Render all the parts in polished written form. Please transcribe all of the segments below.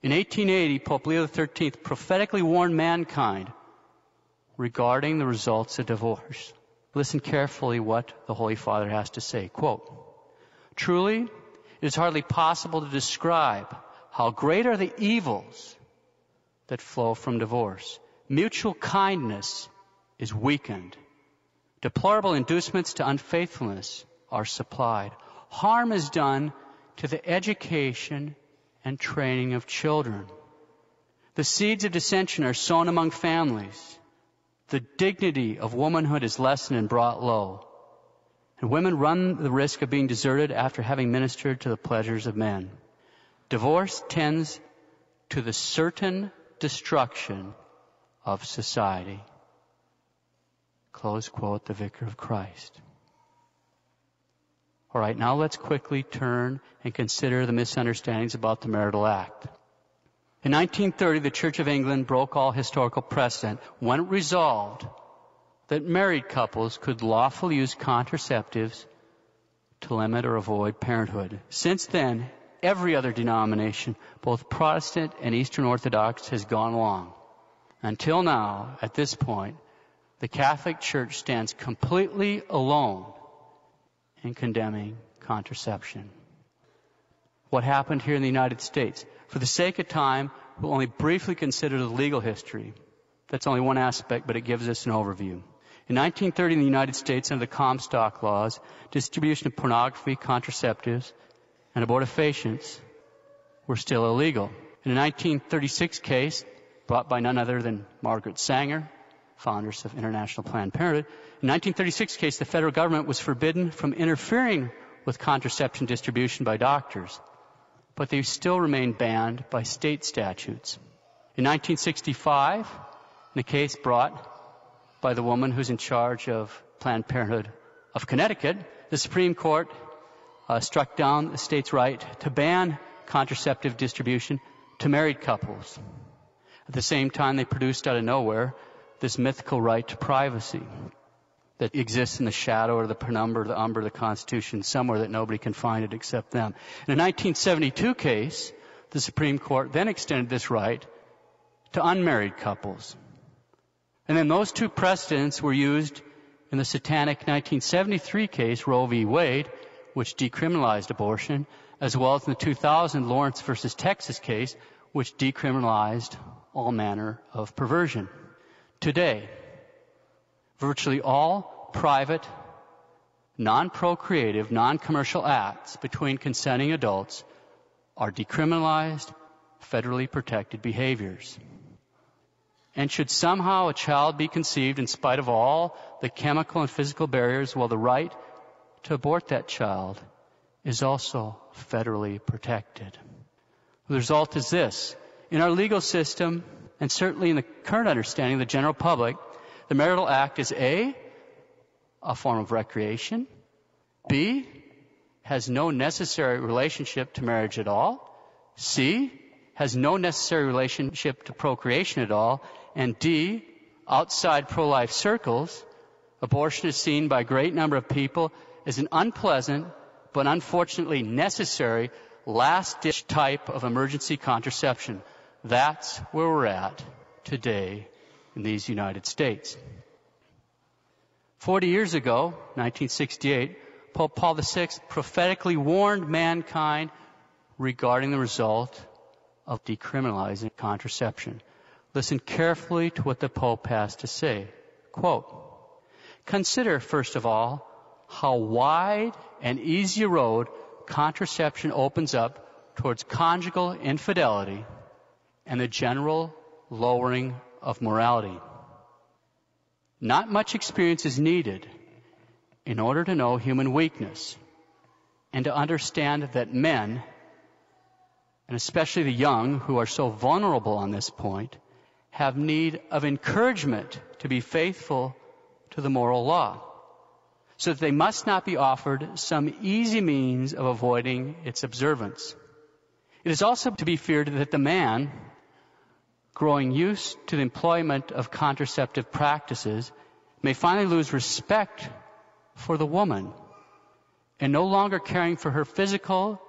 In 1880, Pope Leo XIII prophetically warned mankind regarding the results of divorce. Listen carefully what the Holy Father has to say. Quote, "Truly, it is hardly possible to describe how great are the evils that flow from divorce. Mutual kindness is weakened. Deplorable inducements to unfaithfulness are supplied. Harm is done to the education and training of children. The seeds of dissension are sown among families. The dignity of womanhood is lessened and brought low. And women run the risk of being deserted after having ministered to the pleasures of men. Divorce tends to the certain destruction of society." Close quote, the Vicar of Christ. All right, now let's quickly turn and consider the misunderstandings about the marital act. In 1930, the Church of England broke all historical precedent when it resolved that married couples could lawfully use contraceptives to limit or avoid parenthood. Since then, every other denomination, both Protestant and Eastern Orthodox, has gone along. Until now, at this point, the Catholic Church stands completely alone in condemning contraception. What happened here in the United States? For the sake of time, we'll only briefly consider the legal history. That's only one aspect, but it gives us an overview. In 1930, in the United States, under the Comstock laws, distribution of pornography, contraceptives, and abortifacients were still illegal. In a 1936 case brought by none other than Margaret Sanger, founders of International Planned Parenthood, in 1936 case, the federal government was forbidden from interfering with contraception distribution by doctors, but they still remained banned by state statutes. In 1965, in a case brought by the woman who's in charge of Planned Parenthood of Connecticut, the Supreme Court struck down the state's right to ban contraceptive distribution to married couples. At the same time, they produced out of nowhere this mythical right to privacy that exists in the shadow or the penumbra or the umber of the Constitution, somewhere that nobody can find it except them. In a 1972 case, the Supreme Court then extended this right to unmarried couples. And then those two precedents were used in the satanic 1973 case, Roe v. Wade, which decriminalized abortion, as well as in the 2000 Lawrence versus Texas case, which decriminalized all manner of perversion. Today, virtually all private, non-procreative, non-commercial acts between consenting adults are decriminalized, federally protected behaviors. And should somehow a child be conceived in spite of all the chemical and physical barriers, well, the right to abort that child is also federally protected. The result is this. In our legal system, and certainly in the current understanding of the general public, the marital act is A, a form of recreation, B, has no necessary relationship to marriage at all, C, has no necessary relationship to procreation at all, and D, outside pro-life circles, abortion is seen by a great number of people as an unpleasant but unfortunately necessary last-ditch type of emergency contraception. That's where we're at today in these United States. 40 years ago, 1968, Pope Paul VI prophetically warned mankind regarding the result of decriminalizing contraception. Listen carefully to what the Pope has to say. Quote, "Consider, first of all, how wide and easy a road contraception opens up towards conjugal infidelity and the general lowering of morality. Not much experience is needed in order to know human weakness and to understand that men, and especially the young who are so vulnerable on this point, have need of encouragement to be faithful to the moral law, so that they must not be offered some easy means of avoiding its observance. It is also to be feared that the man, growing used to the employment of contraceptive practices, may finally lose respect for the woman, and no longer caring for her physical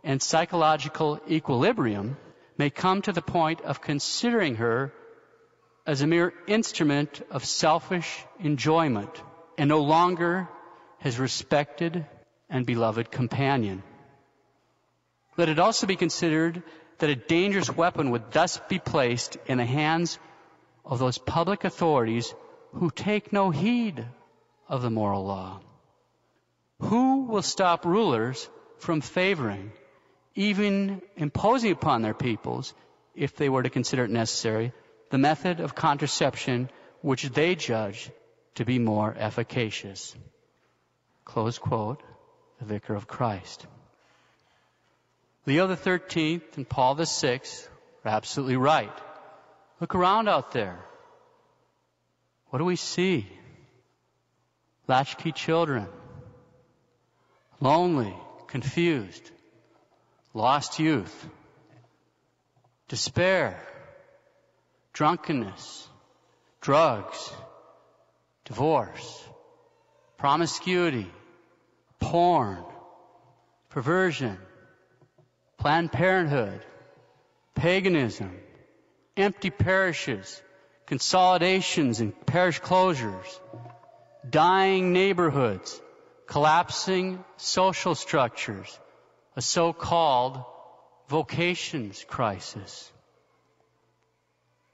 and psychological equilibrium, may come to the point of considering her as a mere instrument of selfish enjoyment and no longer his respected and beloved companion. Let it also be considered that a dangerous weapon would thus be placed in the hands of those public authorities who take no heed of the moral law. Who will stop rulers from favoring, even imposing upon their peoples, if they were to consider it necessary, the method of contraception which they judge to be more efficacious? Close quote, the Vicar of Christ. Leo XIII and Paul VI are absolutely right. Look around out there. What do we see? Latchkey children, lonely, confused, lost youth, despair, drunkenness, drugs, divorce, promiscuity, porn, perversion, Planned Parenthood, paganism, empty parishes, consolidations and parish closures, dying neighborhoods, collapsing social structures, a so-called vocations crisis.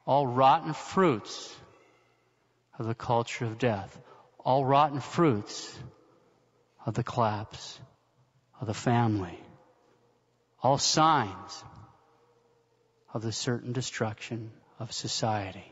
All rotten fruits of the culture of death. All rotten fruits of the collapse of the family. All signs of the certain destruction of society.